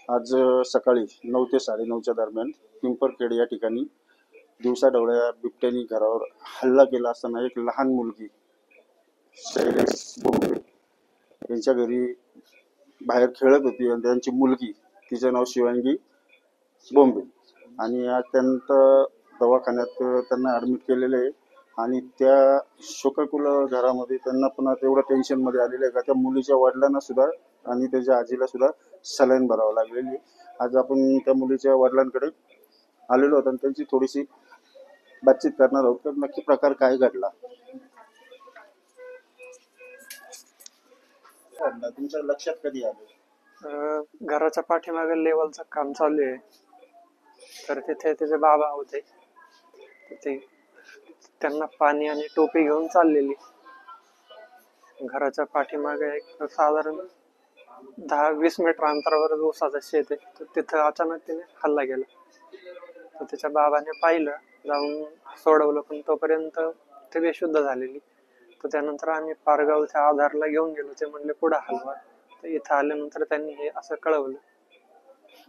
आज सकाळी 9 ते 9:30च्या दरम्यान पिंपरखेड या ठिकाणी दिवसाढवळ्या बिबट्यानी घरावर हल्ला केला असताना एक लहान मुलगी शैलेश बोंबे यांच्या घरी बाहेर खेळत होती आणि त्यांची मुलगी, तिचं नाव शिवांगी बोंबे, आणि आज त्यांचं दवाखान्यात त्यांना ॲडमिट केलेलं आहे. आणि त्या शोकाकुल घरामध्ये त्यांना पण आता एवढं टेन्शनमध्ये आलेलं आहे का त्या मुलीच्या वडिलांना सुद्धा आणि त्याच्या आजीला सुद्धा सलाईन भरावं लागलेली आहे. आज आपण त्या मुलीच्या वडिलांकडे आलेलो होतो आणि त्यांची थोडीशी बातचीत करणार आहोत. तर नक्की प्रकार काय घडला, तुमच्या लक्षात कधी आलं? घराच्या पाठीमागे लेवलचं काम चालू आहे, तर तिथे त्याचे बाबा होते. ते त्यांना पाणी आणि टोपी घेऊन चाललेली. घराच्या पाठीमागे एक साधारण 10-20 मीटर अंतरावर ऊसाचं शेत आहे, तर तिथं अचानक तिने हल्ला केला. तर त्याच्या बाबाने पाहिलं, जाऊन सोडवलं, पण तोपर्यंत ते बेशुद्ध झालेली. तर त्यानंतर आम्ही पारगावच्या आधारला घेऊन गेलो. ते म्हणले पुढे हलवा. तर इथं आल्यानंतर त्यांनी हे असं कळवलं.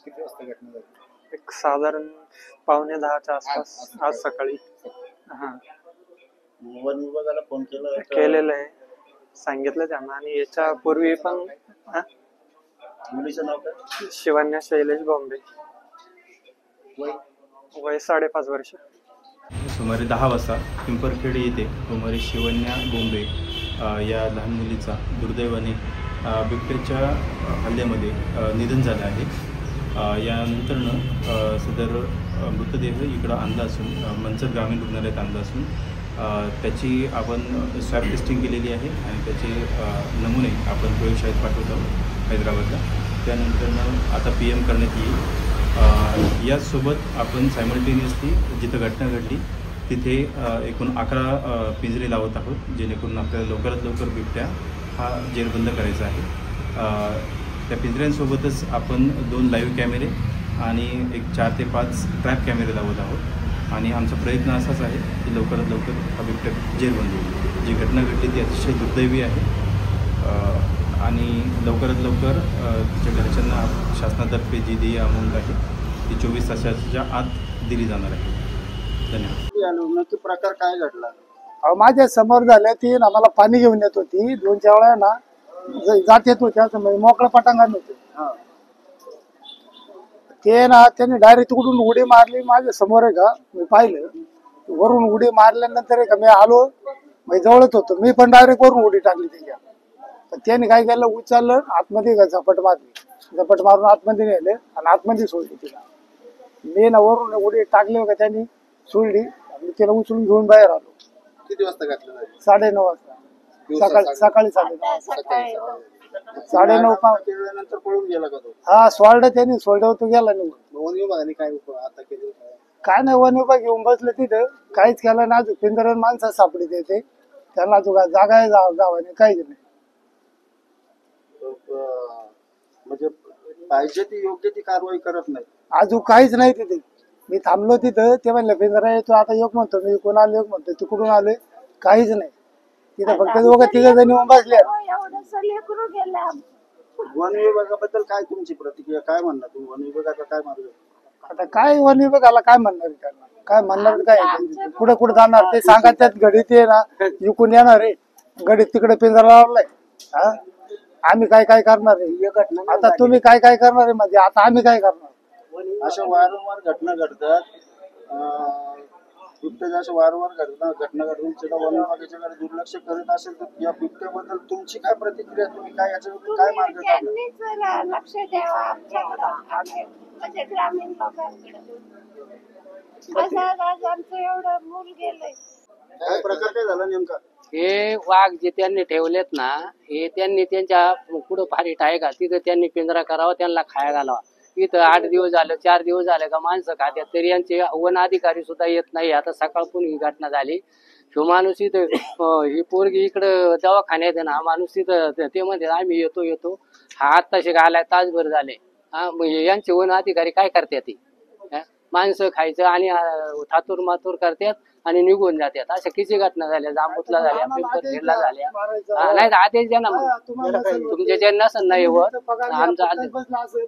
किती वाजता घटना झाली? एक साधारण 9:45च्या आसपास आज सकाळी. हा, वन विभागाला फोन केलेलं आहे, सांगितलं त्यांना. आणि याच्या पूर्वी पण मुलीचं नाव काय? शिवान्या शैलेश बोंबे, वय 5.5 वर्ष. सुमारे 10 वाजता पिंपरखेड येथे सुमारे शिवन्या बोंबे या लहान मुलीचा दुर्दैवाने बिबट्याच्या हल्ल्यामध्ये निधन झालं आहे. यानंतरनं सदर मृतदेह इकडं आणला असून मंचर ग्रामीण रुग्णालयात आणला असून त्याची आपण स्वॅब टेस्टिंग केलेली आहे आणि त्याचे नमुने आपण प्रयोगशाळेत पाठवत आहोत हैदराबादला. त्यानंतरनं आता PM करण्यात येईल. याचसोबत आपण सायमल्टेनियसली जिथं घटना घडली तिथे एकूण 11 पिंजरे लावत आहोत, जेणेकरून आपल्याला लवकरात लवकर बिबट्या हा जेरबंद करायचा आहे. त्या पिंजऱ्यांसोबतच आपण 2 लाईव्ह कॅमेरे आणि एक 4 ते 5 ट्रॅप कॅमेरे लावत आहोत. आणि आमचा प्रयत्न असाच आहे की लवकरात लवकर हा बिबट्या जेरबंद होईल. जी घटना घडली ती अतिशय दुर्दैवी आहे आणि लवकरात लवकर तिच्या घरच्यांना शासनातर्फे जी देय अमाऊंट आहे ती 24 तासाच्या आत दिली जाणार आहे. धन्यवाद. नक्की प्रकार काय घडला? माझ्या समोर झालं. ती ना मला पाणी घेऊन येत होती. 2-4 वेळा ना जात येत होत्या, मोकळं पटांगण होते. ते ना त्याने डायरेक्ट तिकडून उडी मारली माझ्या समोर आहे का. मी पाहिलं वरून उडी मारल्यानंतर आहे का मी आलो, जवळच होतो मी, पण डायरेक्ट वरून उडी टाकली त्याच्या. तर त्याने काय केलं, उचललं आतमध्ये झपट मारली. झपट मारून आतमध्ये नेले आणि आतमध्ये सोडली तिला. मी ना वरून उडी टाकली का, त्यांनी सोडली. मी तिला उचलून घेऊन बाहेर आलो. किती वाजता घटना झाली? 9:30 वाजता. सकाळी 9:30. 9:30 नंतर पळून गेला का तो? हा, सोडलं त्यांनी. सोडलं तो गेला निघून. वन विभागाने काय आता केलं? काय नाही, वन विभाग येऊन बसले तिथं, काहीच केलं नाही. अजून पिंजऱ्यावर माणसं सापडी देते त्यांना. अजून जागा आहे गावाने, काहीच नाही. म्हणजे पाहिजे ती योग्य ती कारवाई करत नाही. अजून काहीच नाही तिथे. मी थांबलो तिथं, ते म्हणलं पिंजरा येतो आता. एक म्हणतो मी, कोण आलो, एक म्हणतो तिकडून आलोय. काहीच नाही तिथं. फक्त 2-3 जण येऊन बसले. वन विभागाबद्दल काय तुमची प्रतिक्रिया, काय म्हणणार तुम्ही? वन विभागाचा काय मार्ग? आता काय वन विभागाला काय म्हणणार त्यांना? काय म्हणणार काय? कुठे कुठे जाणार ते सांगा. त्यात घडी ते ना विकून येणार आहे. घडीत तिकडे पिंजरा लावलाय. हा, आम्ही काय करणार आहे? आता तुम्ही काय करणार आहे म्हणजे आता आम्ही काय करणार? अशा वारंवार घटना घडतात. बिबट्याच्या अशा वारंवार घटना घडून सुद्धा वन विभागाच्याकडे दुर्लक्ष करत असेल तर या बिबट्याबद्दल तुमची काय प्रतिक्रिया? तुम्ही काय याच्यावर काय मार्ग काढला? लक्ष द्यावा आमच्याकडे, म्हणजे ग्रामीण लोकांकडे. आमचं एवढं मूल गेलंय. काय प्रकार काय झाला नेमका? हे वाघ जे त्यांनी ठेवलेत ना, हे त्यांनी त्यांच्या पुढं फारीट आहे का तिथं त्यांनी पिंजरा करावा, त्यांना खाया घालावा. इथं 8 दिवस झाले, 4 दिवस झाले का माणसं खात्यात, तरी यांचे वन अधिकारी सुद्धा येत नाही. आता सकाळपून ही घटना झाली. तो माणूस इथं, ही पोरगी इकडं दवाखान्यात आहे ना, हा माणूस तिथं ते म्हणते आम्ही येतो. हा आत्ताशी आलाय, तासभर झाले. हा, म्हणजे यांचे वन अधिकारी काय करतात? ते माणसं खायचं आणि थातूर मातूर करतात आणि निघून जातात. अशा किती घटना झाल्या, जांबूतला झाल्या, पिंपरखेडला झाल्या. नाही आदेश द्या ना मग, तुमच्या ज्यांना नसं नाही वर आमचा आदेश.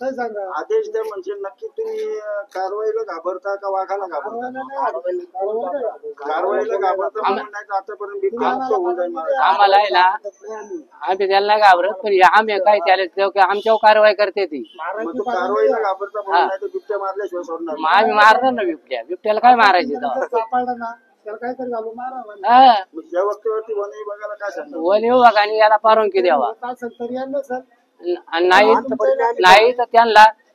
काय सांगा आदेश द्या म्हणजे नक्की तुम्ही कारवाईला घाबरता का वाघाला घाबरता? कारवाईला घाबरता म्हणून नाही तर आतापर्यंत बिबट्या मुक्त होऊन जाईल महाराज. आम्हाला आहे ना आम्ही त्यांना घाबरत पण हे आम्ही काय त्याला आमच्यावर कारवाई करते ती मग तो कारवाईला घाबरता म्हणून नाही तर बिबट्या मारल्याशिवाय सोडणार मग आम्ही मारणार ना बिबट्याला काय मारायचे तेव्हा? सापडला ना त्याला काहीतरी घालून मारा हा मग या वक्तीवरती वन विभागाला काय सांगणार? वन विभागाने याला परवानगी द्यावा असेल तरी यांना सर आणि नाही तर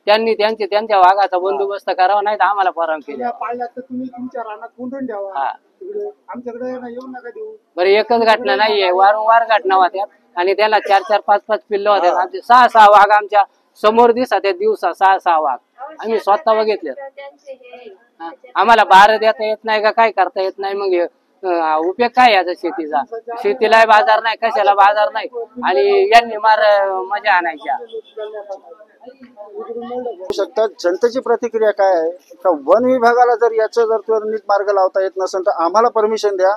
त्यांनी त्यांच्या वाघाचा बंदोबस्त करावा नाही तर आम्हाला परवानगी द्यावा. पाळल्या तर तुम्ही तुमच्या रानात कोंडून ठेवा हा तिकडे आमच्याकडे येऊ नका देऊ. बरं एकच घटना नाहीये वारंवार घटना होत्या आणि त्याला 4-4, 5-5 पिल्ल होत्या. आमचे 6-6 वाघ आमच्या समोर दिसत दिवसा 6-6 वाघ आम्ही स्वतः बघितले. आम्हाला बार देता येत नाही का काय करता येत नाही मग उपयोग काय याचा शेतीचा? शेतीला बाजार नाही कशाला बाजार नाही आणि यांनी मजा आणायच्या. होऊ शकतात. जनतेची प्रतिक्रिया काय आहे का वन विभागाला जर याचं जर त्वरित मार्ग लावता येत नसेल तर आम्हाला परमिशन द्या,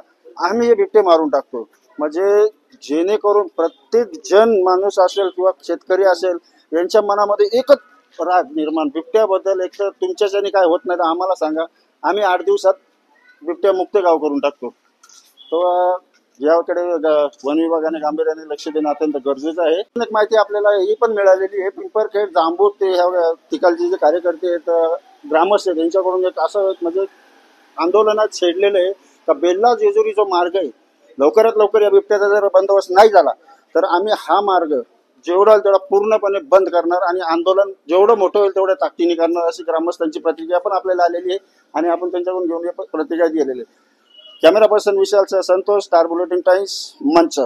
आम्ही हे बिबटे मारून टाकतो. म्हणजे जेणेकरून प्रत्येक जन माणूस असेल किंवा शेतकरी असेल यांच्या मनामध्ये एकच राग निर्माण बिबट्याबद्दल. एक तर तुमच्याच्याने काय होत नाही तर आम्हाला सांगा, आम्ही 8 दिवसात बिबट्या मुक्त गाव करून टाकतो. तो याकडे वन विभागाने गांभीर्याने लक्ष देणं अत्यंत गरजेचं आहे. एक माहिती आपल्याला ही पण मिळालेली आहे, पिंपरखेड जांबूत ते ह्या ठिकाणचे जे कार्यकर्ते आहेत ग्रामस्थ आहेत यांच्याकडून एक असं म्हणजे आंदोलनात छेडलेलं आहे का बेल्ला जेजुरी जो मार्ग आहे लवकरात लवकर या बिबट्याचा जर बंदोबस्त नाही झाला तर आम्ही हा मार्ग जेवढा तेवढा पूर्णपणे बंद करणार आणि आंदोलन जेवढं मोठं होईल तेवढ्या ताकदीने करणार अशी ग्रामस्थांची प्रतिक्रिया पण आपल्याला आलेली आहे आणि आपण त्यांच्याकडून घेऊन प्रतिक्रिया दिलेली आहे. Camera person Vishal Santosh, star bulletin times, Manchar.